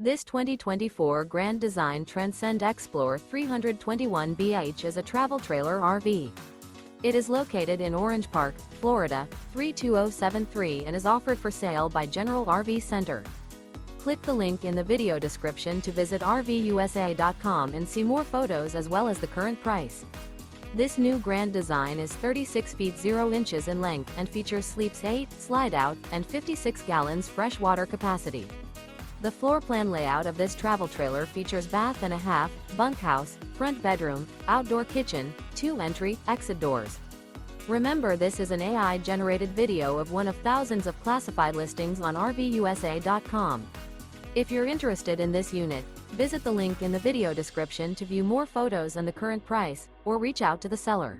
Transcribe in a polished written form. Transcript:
This 2024 Grand Design Transcend Xplor 321BH is a travel trailer RV. It is located in Orange Park, Florida, 32073 and is offered for sale by General RV Center. Click the link in the video description to visit RVUSA.com and see more photos as well as the current price. This new Grand Design is 36 feet 0 inches in length and features sleeps 8, Slideout, and 56 gallons fresh water capacity. The floor plan layout of this travel trailer features bath and a half, bunkhouse, front bedroom, outdoor kitchen, 2 entry/exit doors. Remember, this is an AI-generated video of one of thousands of classified listings on RVUSA.com. If you're interested in this unit, visit the link in the video description to view more photos and the current price, or reach out to the seller.